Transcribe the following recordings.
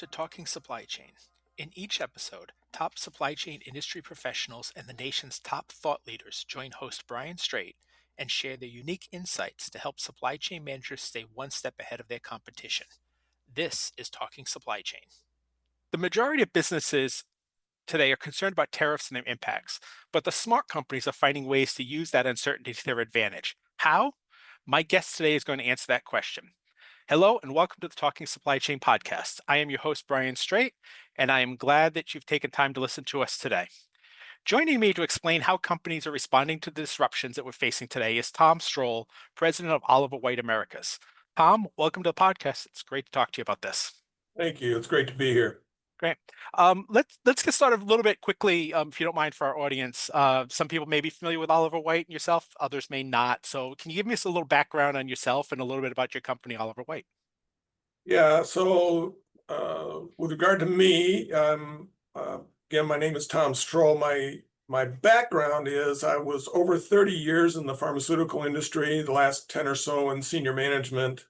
to Talking Supply Chain. In each episode, top supply chain industry professionals and the nation's top thought leaders join host Brian Strait and share their unique insights to help supply chain managers stay one step ahead of their competition. This is Talking Supply Chain. The majority of businesses today are concerned about tariffs and their impacts, but the smart companies are finding ways to use that uncertainty to their advantage. How? My guest today is going to answer that question. Hello, and welcome to the Talking Supply Chain podcast. I am your host, Brian Strait, and I am glad that you've taken time to listen to us today. Joining me to explain how companies are responding to the disruptions that we're facing today is Tom Strohl, president of Oliver Wight Americas. Tom, welcome to the podcast. It's great to talk to you about this. Thank you. It's great to be here. Great. Let's get started a little bit quickly, if you don't mind, for our audience. Some people may be familiar with Oliver Wight and yourself, others may not. So, can you give me a little background on yourself and a little bit about your company, Oliver Wight? Yeah. So, with regard to me, again, my name is Tom Strohl. My background is I was over 30 years in the pharmaceutical industry, the last 10 or so in senior management,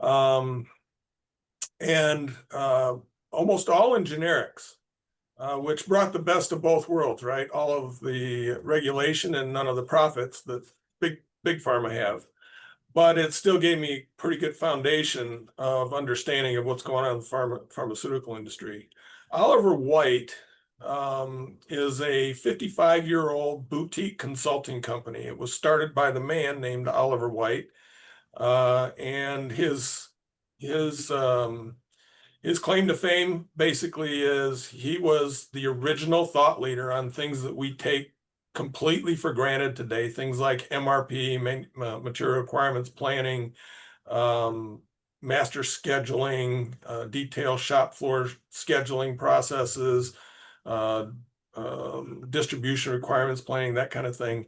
um, and almost all in generics, which brought the best of both worlds, right? All of the regulation and none of the profits that big pharma have. But it still gave me pretty good foundation of understanding of what's going on in the pharmaceutical industry. Oliver Wight is a 55-year-old boutique consulting company. It was started by the man named Oliver Wight, and his claim to fame basically is he was the original thought leader on things that we take completely for granted today, things like MRP, material requirements planning, master scheduling, detailed shop floor scheduling processes, uh, distribution requirements planning, that kind of thing.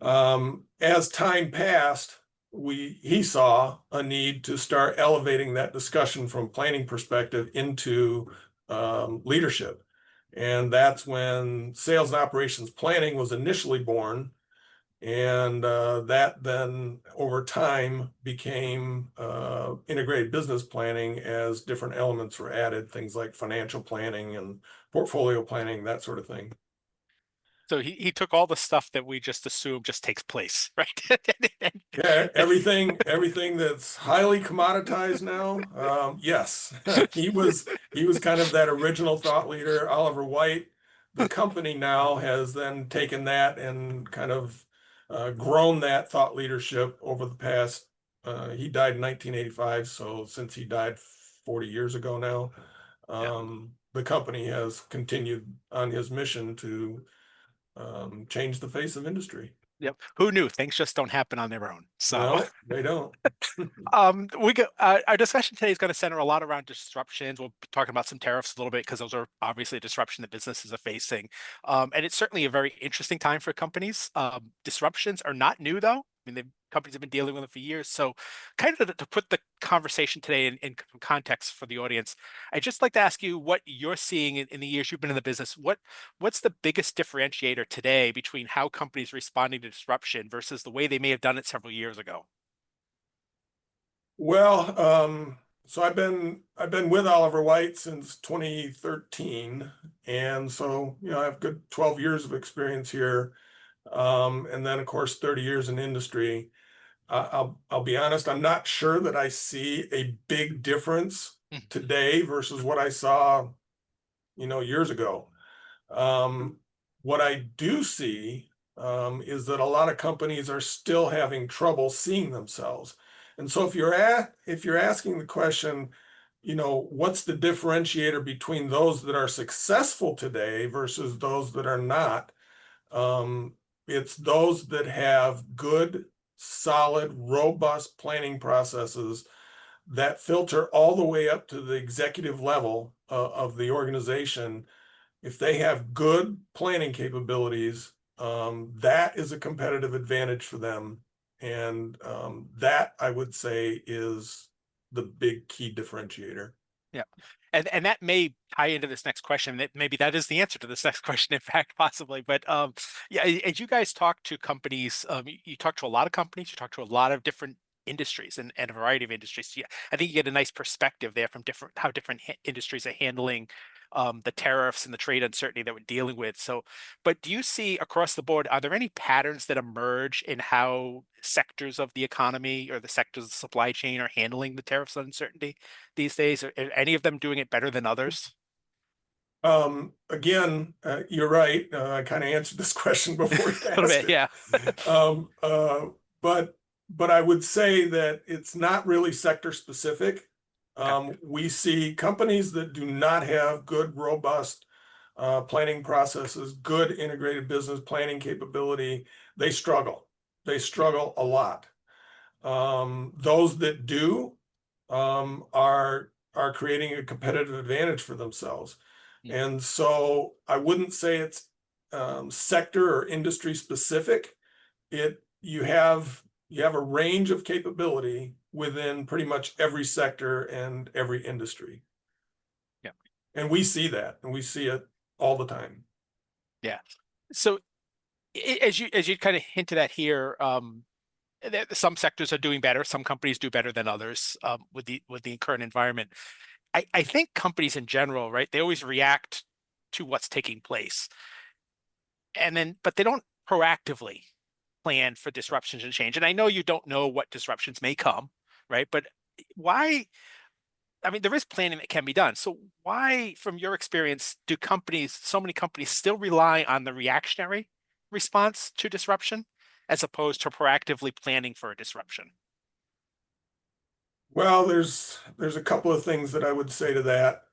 As time passed, he saw a need to start elevating that discussion from planning perspective into leadership. And that's when sales and operations planning was initially born. And that then over time became integrated business planning as different elements were added, things like financial planning and portfolio planning, that sort of thing. So he took all the stuff that we just assume just takes place, right? Yeah, everything that's highly commoditized now. Yes, he was kind of that original thought leader, Oliver Wight. The company now has then taken that and kind of grown that thought leadership over the past. He died in 1985, so since he died 40 years ago now, Yeah. the company has continued on his mission to change the face of industry. Yep. Who knew? Things just don't happen on their own. So, No, they don't. our discussion today is going to center a lot around disruptions. We'll be talking about some tariffs a little bit because those are obviously a disruption that businesses are facing, and it's certainly a very interesting time for companies. Disruptions are not new, though. I mean, companies have been dealing with it for years. So, kind of to put the conversation today in context for the audience, I'd just like to ask you what you're seeing in the years you've been in the business. What's the biggest differentiator today between how companies are responding to disruption versus the way they may have done it several years ago? Well, so I've been with Oliver Wight since 2013, and so I have good 12 years of experience here, and then of course 30 years in industry. I'll be honest, I'm not sure that I see a big difference Mhm. today versus what I saw, years ago. Um, what I do see is that a lot of companies are still having trouble seeing themselves. And so if you're asking the question, what's the differentiator between those that are successful today versus those that are not? Um, it's those that have good, solid, robust planning processes that filter all the way up to the executive level of the organization. If they have good planning capabilities, that is a competitive advantage for them. And that I would say is the big key differentiator. Yeah. And that may tie into this next question. That maybe that is the answer to this next question, in fact, possibly. But yeah, as you guys talk to companies, you talk to a lot of companies, you talk to a lot of different industries and a variety of industries. Yeah, I think you get a nice perspective there from different how different industries are handling the tariffs and the trade uncertainty that we're dealing with. So, but do you see across the board, are there any patterns that emerge in how sectors of the economy or the sectors of the supply chain are handling the tariffs uncertainty these days? Are any of them doing it better than others? Again, you're right. I kind of answered this question before you A little asked bit, it. yeah. Um, uh, but but I would say that it's not really sector specific. Okay. We see companies that do not have good, robust planning processes, good integrated business planning capability, they struggle. They struggle a lot. Those that do are creating a competitive advantage for themselves. Mm, And so I wouldn't say it's sector or industry specific. It you have a range of capability within pretty much every sector and every industry. yeah. And we see that, and we see it all the time. Yeah. So as you kind of hinted at here, some sectors are doing better. Some companies do better than others with the current environment. I think companies in general, right? They always react to what's taking place, and then but they don't proactively plan for disruptions and change. And I know you don't know what disruptions may come, right? But why? I mean, there is planning that can be done. So why, from your experience, do companies, so many companies, still rely on the reactionary response to disruption as opposed to proactively planning for a disruption? Well, there's a couple of things that I would say to that.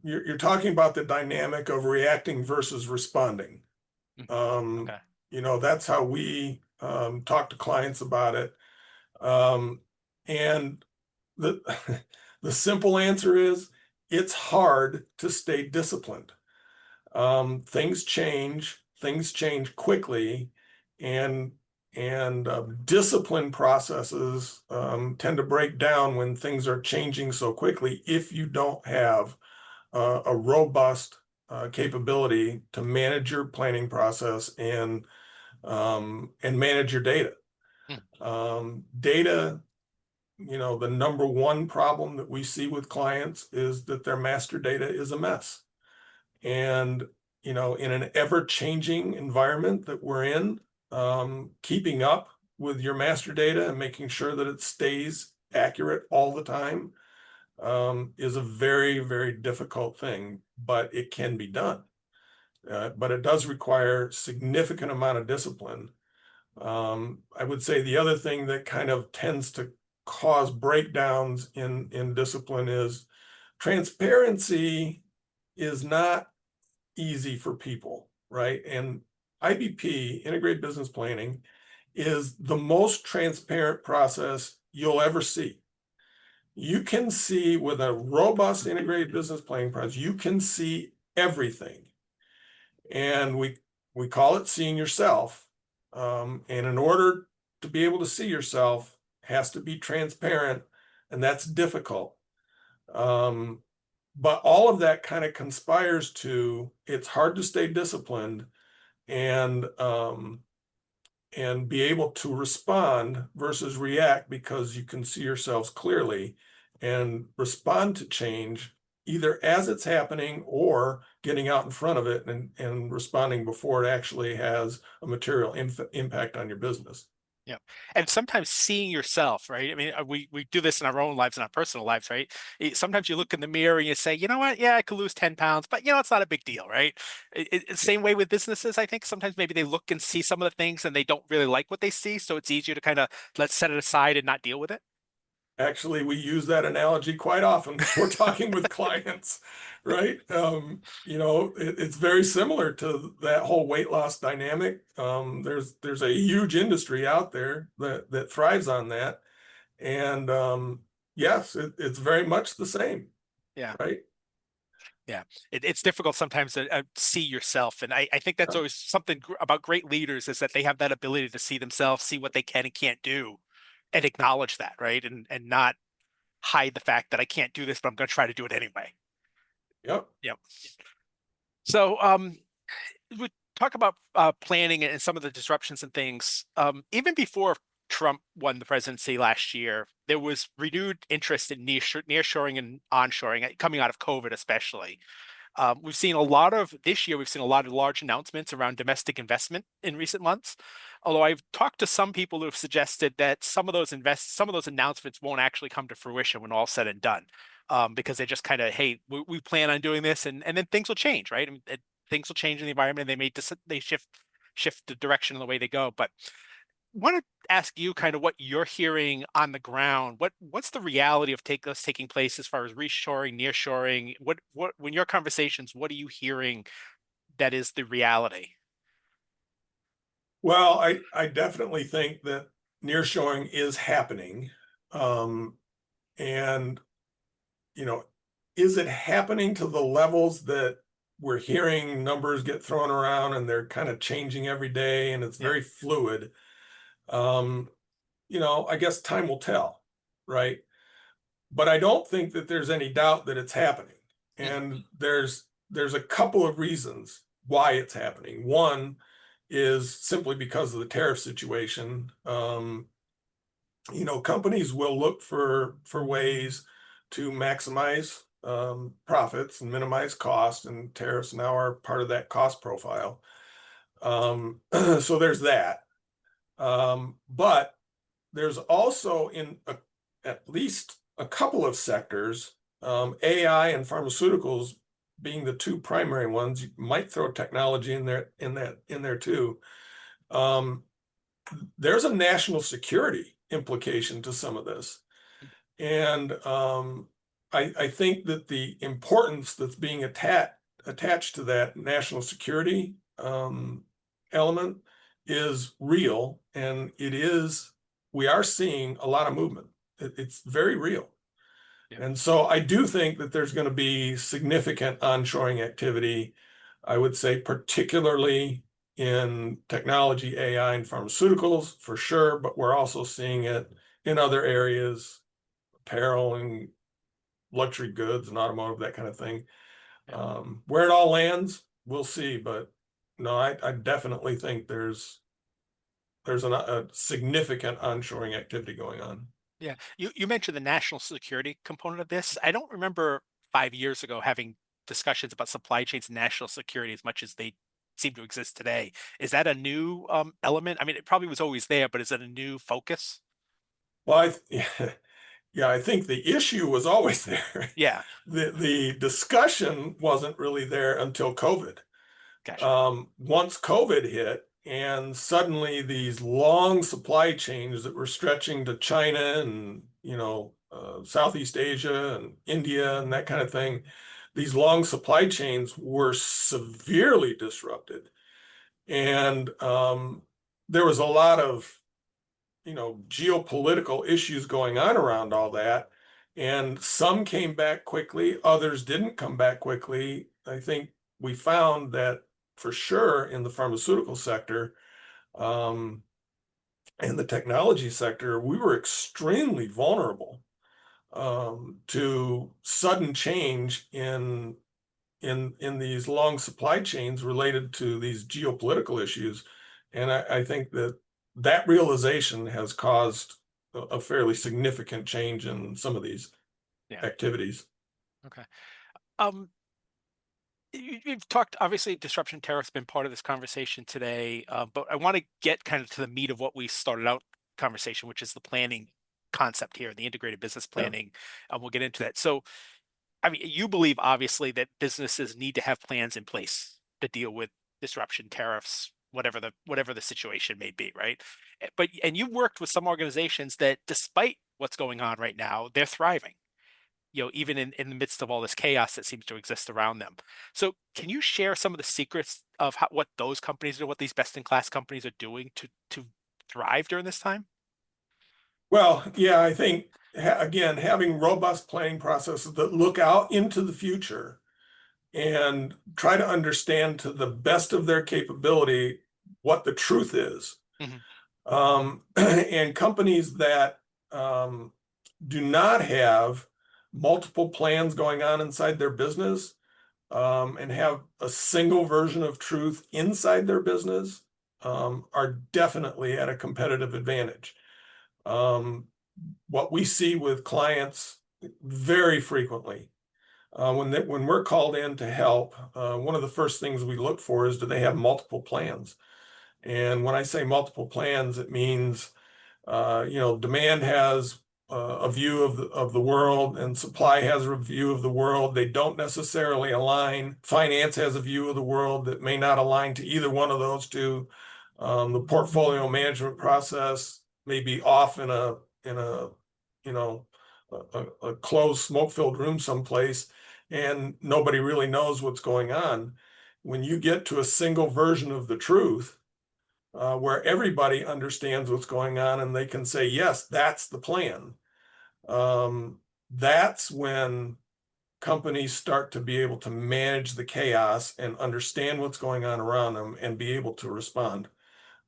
You're talking about the dynamic of reacting versus responding. Mhm. Um, Okay. that's how we talk to clients about it. Um, and the the simple answer is it's hard to stay disciplined. Things change quickly, and discipline processes tend to break down when things are changing so quickly if you don't have a robust capability to manage your planning process and manage your data. Mm, Data, the number one problem that we see with clients is that their master data is a mess. And, in an ever-changing environment that we're in, keeping up with your master data and making sure that it stays accurate all the time, is a very, very difficult thing, but it can be done. But it does require significant amount of discipline. I would say the other thing that kind of tends to cause breakdowns in discipline is transparency is not easy for people, right? And IBP, integrated business planning, is the most transparent process you'll ever see. You can see with a robust integrated business planning process, you can see everything. And we call it seeing yourself. And in order to be able to see yourself, has to be transparent, and that's difficult. Um, but all of that kind of conspires to it's hard to stay disciplined and be able to respond versus react because you can see yourselves clearly and respond to change either as it's happening or getting out in front of it and responding before it actually has a material impact on your business. yeah. And sometimes seeing yourself, right? I mean, we do this in our own lives and our personal lives, right? Sometimes you look in the mirror and you say, you know what? Yeah, I could lose 10 pounds, but it's not a big deal, right? Same way with businesses, I think sometimes maybe they look and see some of the things and they don't really like what they see. So it's easier to kind of let's set it aside and not deal with it. Actually, we use that analogy quite often when we're talking with clients, right? It's very similar to that whole weight loss dynamic. There's a huge industry out there that thrives on that, and yes, it's very much the same, Yeah. right? Yeah, it's difficult sometimes to see yourself, and I think that's always something about great leaders is that they have that ability to see themselves, see what they can and can't do, and acknowledge that, right? And not hide the fact that I can't do this, but I'm going to try to do it anyway. Yep. Yeah. So, we talk about planning and some of the disruptions and things. Even before Trump won the presidency last year, there was renewed interest in nearshoring and onshoring, coming out of COVID, especially. We've seen a lot of this year. We've seen a lot of large announcements around domestic investment in recent months. Although I've talked to some people who have suggested that some of those announcements won't actually come to fruition when all's said and done, because they just kind of, hey, we plan on doing this, and then things will change, right? I mean, things will change in the environment, and they shift the direction of the way they go. But want to ask you kind of what you're hearing on the ground. What's the reality of taking place as far as reshoring, nearshoring? What when your conversations, what are you hearing that is the reality? Well, I definitely think that nearshoring is happening. Um, and, you know, is it happening to the levels that we're hearing numbers get thrown around and they're kind of changing every day and it's Yeah. very fluid? Um, I guess time will tell, right? But I don't think that there's any doubt that it's happening. Mhm. And there's a couple of reasons why it's happening. One is simply because of the tariff situation. Companies will look for ways to maximize profits and minimize cost, and tariffs now are part of that cost profile. So there's that. But there's also at least a couple of sectors, AI and pharmaceuticals being the two primary ones. You might throw technology in there too. Um, there's a national security implication to some of this, and I think that the importance that's being attached to that national security element is real, and we are seeing a lot of movement. It's very real. Yeah. And so I do think that there's going to be significant onshoring activity, I would say, particularly in technology, AI, and pharmaceuticals for sure, but we're also seeing it in other areas, apparel and luxury goods and automotive, that kind of thing. Yeah. Where it all lands, we'll see. But no, I definitely think there's a significant onshoring activity going on. Yeah. You mentioned the national security component of this. I don't remember 5 years ago having discussions about supply chains and national security as much as they seem to exist today. Is that a new element? I mean, it probably was always there, but is it a new focus? Well, yeah, I think the issue was always there. Yeah. The discussion wasn't really there until COVID. Gotcha. Once COVID hit, and suddenly these long supply chains that were stretching to China and Southeast Asia and India and that kind of thing, these long supply chains were severely disrupted, and there was a lot of geopolitical issues going on around all that. And some came back quickly, others didn't come back quickly. I think we found that for sure in the pharmaceutical sector, um, and the technology sector, we were extremely vulnerable to sudden change in these long supply chains related to these geopolitical issues. And I think that realization has caused a fairly significant change in some of these Yeah. activities. Okay. Um, You've talked, obviously, disruption tariff's been part of this conversation today, but I want to get kind of to the meat of what we started out conversation, which is the planning concept here, the integrated business Yeah. planning. And we'll get into that. So, I mean, you believe obviously that businesses need to have plans in place to deal with disruption tariffs, whatever the situation may be, right? But you've worked with some organizations that, despite what's going on right now, they're thriving, even in the midst of all this chaos that seems to exist around them. So, can you share some of the secrets of what those companies do, what these best in class companies are doing to thrive during this time? Well, yeah, I think again, having robust planning processes that look out into the future and try to understand to the best of their capability what the truth is. Hmm. And companies that um, do not have multiple plans going on inside their business, and have a single version of truth inside their business, are definitely at a competitive advantage. Um, what we see with clients very frequently, when we're called in to help, one of the first things we look for is, do they have multiple plans? And when I say multiple plans, it means demand has a view of the world, and supply has a view of the world. They don't necessarily align. Finance has a view of the world that may not align to either one of those two. The portfolio management process may be off in a you know a closed smoke-filled room someplace, and nobody really knows what's going on. When you get to a single version of the truth, where everybody understands what's going on and they can say, yes, that's the plan. Um, that's when companies start to be able to manage the chaos and understand what's going on around them and be able to respond.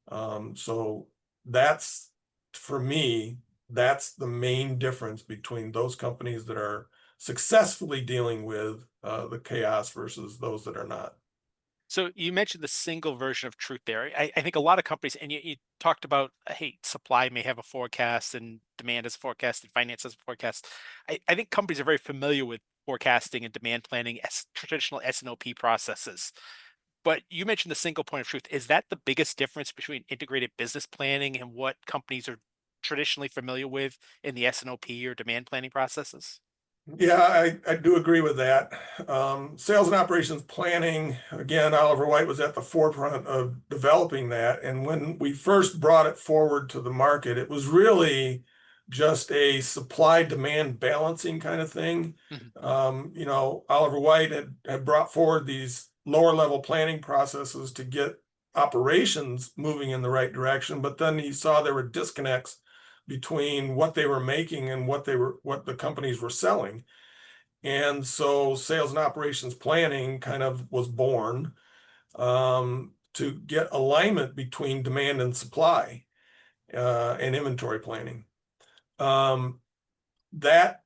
So that's, for me, that's the main difference between those companies that are successfully dealing with the chaos versus those that are not. So you mentioned the single version of truth there. I think a lot of companies, and you talked about, hey, supply may have a forecast and demand has a forecast and finance has a forecast. I think companies are very familiar with forecasting and demand planning as traditional S&OP processes. But you mentioned the single point of truth. Is that the biggest difference between integrated business planning and what companies are traditionally familiar with in the S&OP or demand planning processes? Yeah, I do agree with that. Sales and operations planning, again, Oliver Wight was at the forefront of developing that. And when we first brought it forward to the market, it was really just a supply demand balancing kind of thing. Mhm. Oliver Wight had brought forward these lower level planning processes to get operations moving in the right direction, but then he saw there were disconnects between what they were making and what the companies were selling. And so sales and operations planning kind of was born, to get alignment between demand and supply, and inventory planning. Um, that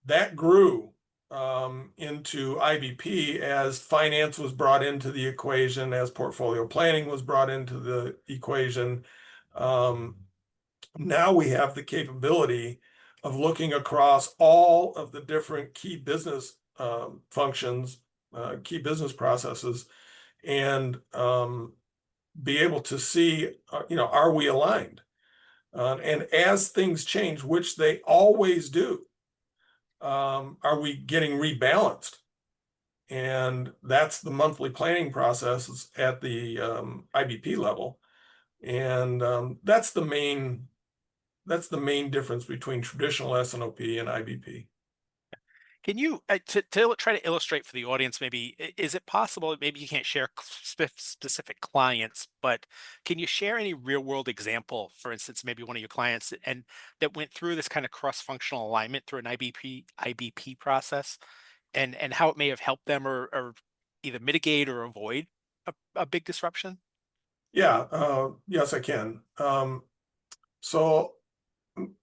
that grew into IBP as finance was brought into the equation, as portfolio planning was brought into the equation. Um, Now we have the capability of looking across all of the different key business functions, key business processes, and be able to see, are we aligned? And as things change, which they always do, are we getting rebalanced? And that's the monthly planning process at the IBP level. And that's the main difference between traditional S&OP and IBP. Can you try to illustrate for the audience? Maybe is it possible? Maybe you can't share specific clients, but can you share any real world example? For instance, maybe one of your clients and that went through this kind of cross functional alignment through an IBP process, and how it may have helped them or either mitigate or avoid a big disruption. Yeah, yes, I can. So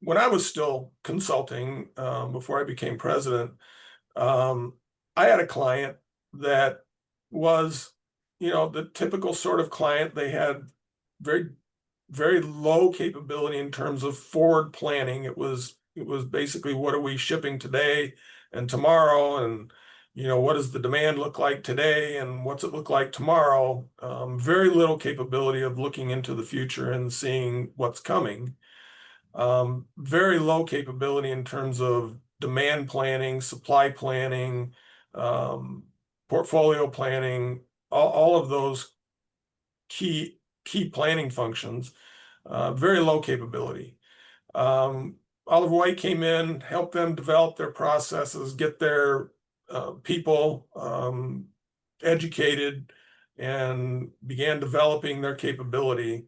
when I was still consulting, before I became president, um, I had a client that was, the typical sort of client. They had very, very low capability in terms of forward planning. It was basically, what are we shipping today and tomorrow, and what does the demand look like today, and what's it look like tomorrow? Very little capability of looking into the future and seeing what's coming. Very low capability in terms of demand planning, supply planning, um, portfolio planning, all of those key planning functions. Very low capability. Um, Oliver White came in, helped them develop their processes, get their people educated, and began developing their capability.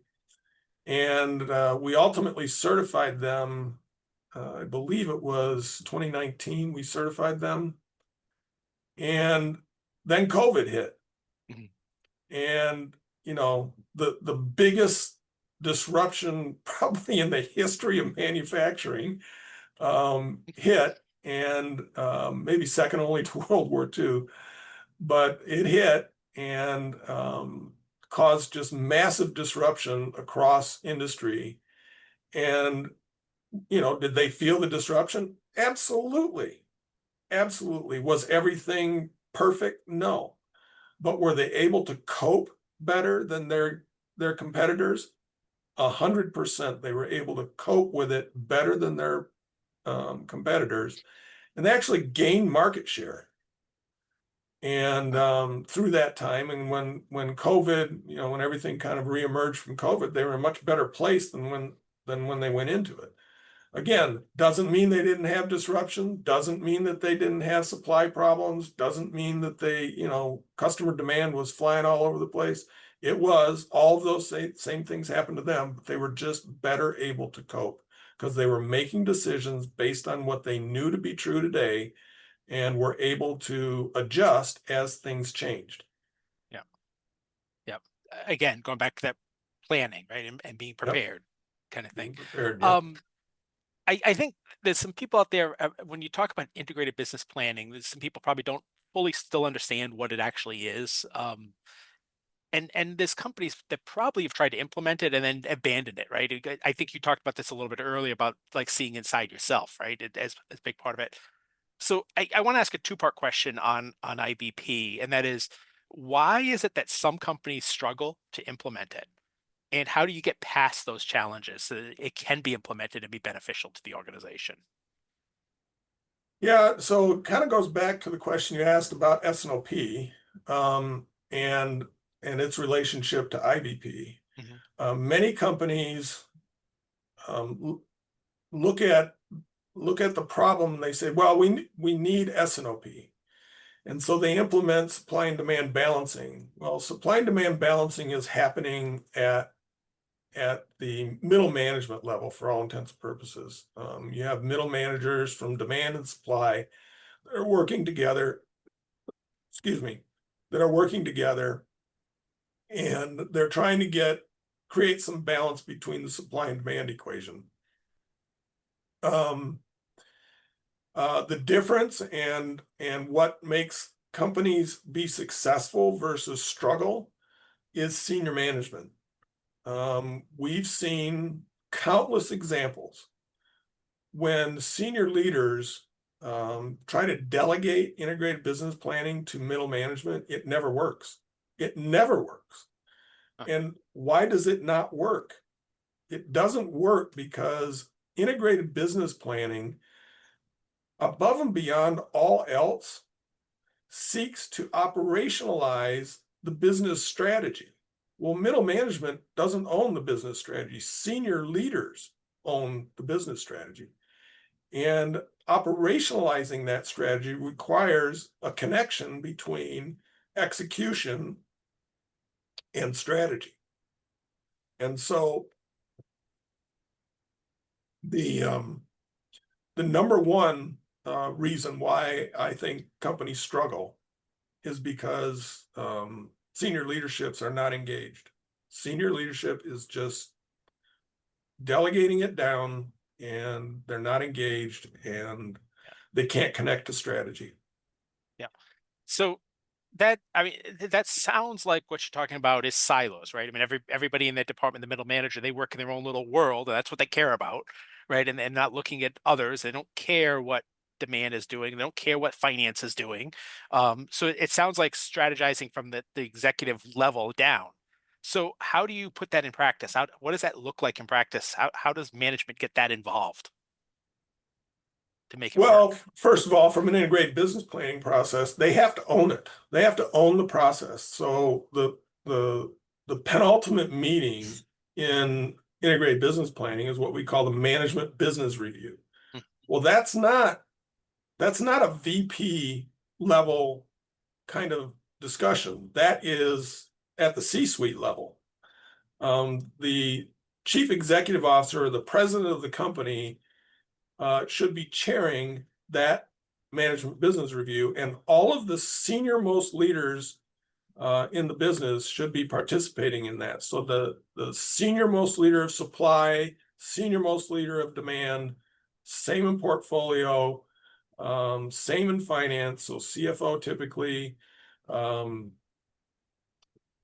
And we ultimately certified them. I believe it was 2019 we certified them. And then COVID hit. Mhm. And, the biggest disruption probably in the history of manufacturing hit, and maybe second only to World War II, but it hit, and caused just massive disruption across industry. And, did they feel the disruption? Absolutely. Absolutely. Was everything perfect? No. But were they able to cope better than their competitors? 100%. They were able to cope with it better than their competitors, and they actually gained market share. And through that time, and when COVID, when everything kind of reemerged from COVID, they were in a much better place than when they went into it. Again, doesn't mean they didn't have disruption, doesn't mean that they didn't have supply problems, doesn't mean that customer demand was flying all over the place. It was, all of those same things happened to them, but they were just better able to cope because they were making decisions based on what they knew to be true today and were able to adjust as things changed. Yeah. Yeah. Again, going back to that planning, right, and being Yep, prepared, kind of thing. being prepared. Yep. Um, I think there's some people out there when you talk about integrated business planning, there's some people probably don't fully still understand what it actually is. And there's companies that probably have tried to implement it and then abandoned it, right? I think you talked about this a little bit earlier about like seeing inside yourself, right? As a big part of it. So I want to ask a two-part question on IBP, and that is, why is it that some companies struggle to implement it? And how do you get past those challenges so that it can be implemented and be beneficial to the organization? Yeah, so it kind of goes back to the question you asked about S&OP, and its relationship to IBP. Hmm. Many companies um, look at the problem and they say, well, we need S&OP. And so they implement supply and demand balancing. Well, supply and demand balancing is happening at the middle management level for all intents and purposes. You have middle managers from demand and supply that are working together, excuse me, that are working together, and they're trying to create some balance between the supply and demand equation. Um, the difference and what makes companies be successful versus struggle is senior management. We've seen countless examples when senior leaders try to delegate integrated business planning to middle management. It never works. It never works. Uh, And why does it not work? It doesn't work because integrated business planning, above and beyond all else, seeks to operationalize the business strategy. Well, middle management doesn't own the business strategy. Senior leaders own the business strategy. And operationalizing that strategy requires a connection between execution and strategy. And so the the number one reason why I think companies struggle is because senior leaderships are not engaged. Senior leadership is just delegating it down, and they're not engaged, and yeah. they can't connect to strategy. Yeah. So that, I mean, that sounds like what you're talking about is silos, right? I mean, everybody in that department, the middle manager, they work in their own little world, and that's what they care about, right? And not looking at others. They don't care what demand is doing. They don't care what finance is doing. So it sounds like strategizing from the executive level down. So how do you put that in practice? What does that look like in practice? How does management get that involved to make it Well, work? first of all, from an integrated business planning process, they have to own it. They have to own the process. So the penultimate meeting in integrated business planning is what we call the management business review. Mm. Well, that's not a VP level kind of discussion. That is at the C-suite level. The chief executive officer or the president of the company should be chairing that management business review, and all of the senior most leaders in the business should be participating in that. So the senior most leader of supply, senior most leader of demand, same in portfolio, same in finance. So CFO typically, um,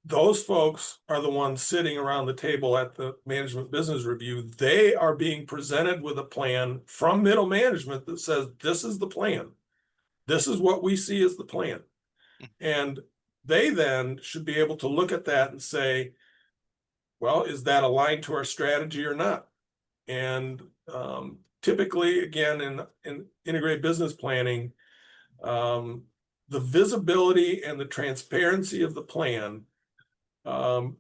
those folks are the ones sitting around the table at the management business review. They are being presented with a plan from middle management that says, this is the plan. This is what we see as the plan. And they then should be able to look at that and say, well, is that aligned to our strategy or not? And typically, again, in integrated business planning, um, the visibility and the transparency of the plan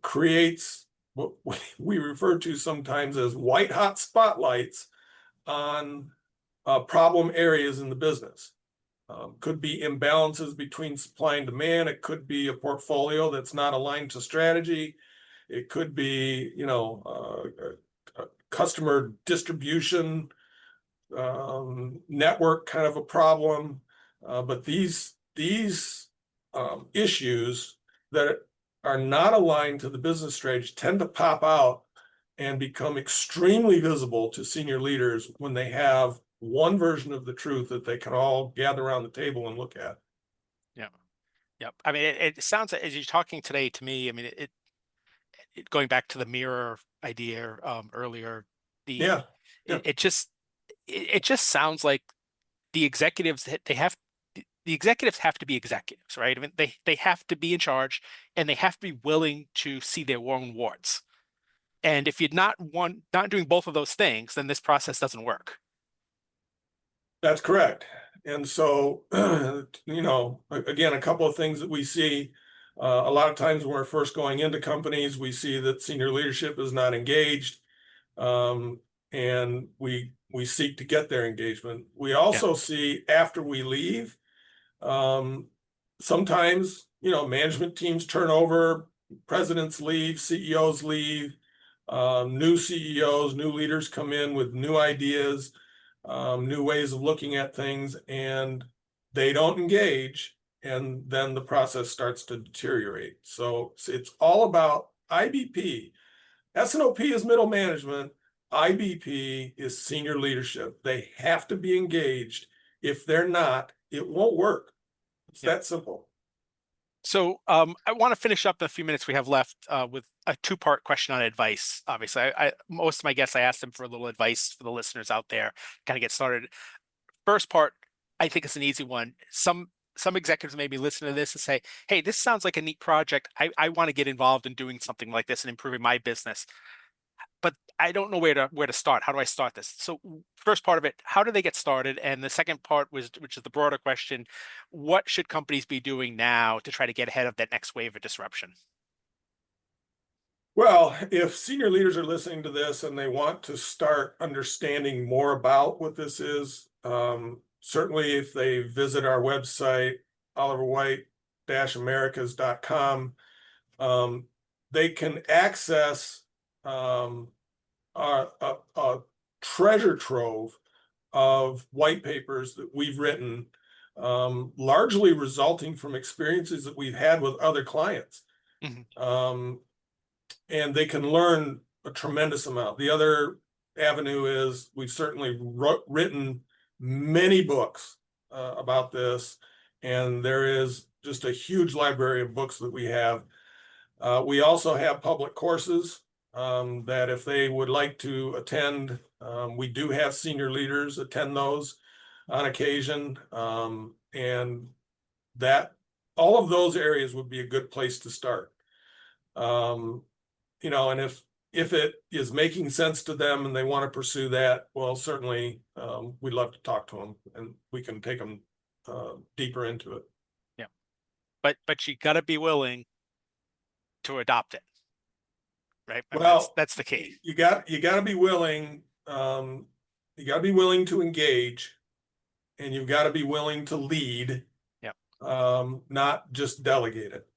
creates what we refer to sometimes as white hot spotlights on problem areas in the business. Could be imbalances between supply and demand. It could be a portfolio that's not aligned to strategy. It could be, customer distribution network kind of a problem. But these issues that are not aligned to the business strategy tend to pop out and become extremely visible to senior leaders when they have one version of the truth that they can all gather around the table and look at. Yeah. Yep. I mean, it sounds as you're talking today to me. I mean, going back to the mirror idea earlier, the Yeah, yeah, it just it just sounds like the executives they have the executives have to be executives, right? I mean, they have to be in charge and they have to be willing to see their own warts. And if you're not doing both of those things, then this process doesn't work. that's correct. And so, again, a couple of things that we see a lot of times when we're first going into companies, we see that senior leadership is not engaged, um, and we seek to get their engagement. We Yeah. also see after we leave, um, sometimes, management teams turn over, presidents leave, CEOs leave, new CEOs, new leaders come in with new ideas, new ways of looking at things, and they don't engage, and then the process starts to deteriorate. So it's all about IBP. S&OP is middle management. IBP is senior leadership. They have to be engaged. If they're not, it won't work. It's Yeah. that simple. So I want to finish up the few minutes we have left with a two-part question on advice. Obviously, most of my guests I asked them for a little advice for the listeners out there, kind of get started. First part, I think it's an easy one. Some executives maybe listen to this and say, "Hey, this sounds like a neat project. I want to get involved in doing something like this and improving my business, but I don't know where to start. How do I start this?" So first part of it, how do they get started? And the second part was, which is the broader question, what should companies be doing now to try to get ahead of that next wave of disruption? Well, if senior leaders are listening to this and they want to start understanding more about what this is, certainly if they visit our website, oliverwight-americas.com, um, they can access a treasure trove of white papers that we've written, largely resulting from experiences that we've had with other clients. Mhm. Um, and they can learn a tremendous amount. The other avenue is we've certainly written many books about this, and there is just a huge library of books that we have. We also have public courses that if they would like to attend, we do have senior leaders attend those on occasion. And that all of those areas would be a good place to start. Um, and if it is making sense to them and they want to pursue that, well, certainly we'd love to talk to them and we can take them deeper into it. Yeah, but you got to be willing to adopt it, right? I mean, that's Well, that's the key. you got to be willing. You got to be willing to engage, and you've got to be willing to lead, Yep, not just delegate it.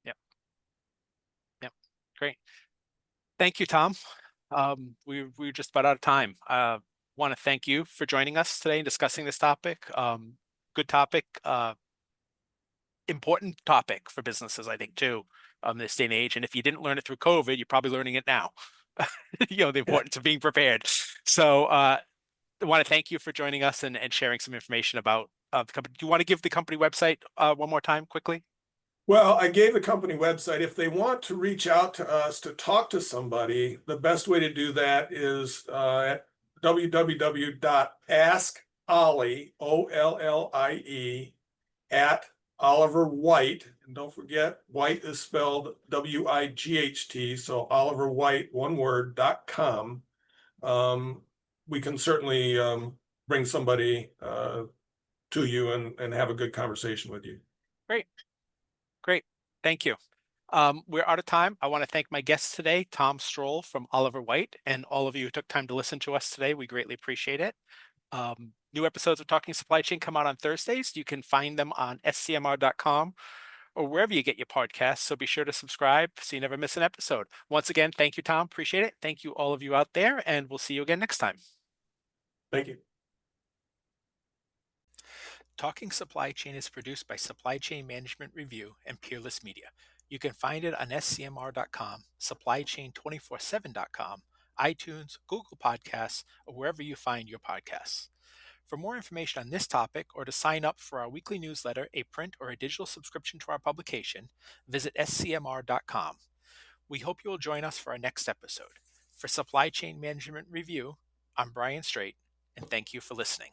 yep, yep. Great. Thank you, Tom. We're just about out of time. Want to thank you for joining us today and discussing this topic. Good topic, important topic for businesses, I think, too, this day and age. And if you didn't learn it through COVID, you're probably learning it now. The importance of being prepared. So, I want to thank you for joining us and sharing some information about the company. Do you want to give the company website one more time quickly? Well, I gave the company website. If they want to reach out to us to talk to somebody, the best way to do that is at www.askollie, Ollie, at Oliver Wight. And don't forget, Wight is spelled Wight. So Oliver Wight, one word, .com. Um, we can certainly bring somebody to you and have a good conversation with you. Great, great. Thank you. We're out of time. I want to thank my guests today, Tom Strohl from Oliver Wight, and all of you who took time to listen to us today. We greatly appreciate it. New episodes of Talking Supply Chain come out on Thursdays. You can find them on scmr.com or wherever you get your podcasts. So be sure to subscribe so you never miss an episode. Once again, thank you, Tom. Appreciate it. Thank you, all of you out there, and we'll see you again next time. Thank you. Talking Supply Chain is produced by Supply Chain Management Review and Peerless Media. You can find it on scmr.com, supplychain247.com, iTunes, Google Podcasts, or wherever you find your podcasts. For more information on this topic or to sign up for our weekly newsletter, a print or a digital subscription to our publication, visit scmr.com. We hope you will join us for our next episode. For Supply Chain Management Review, I'm Brian Straight, and thank you for listening.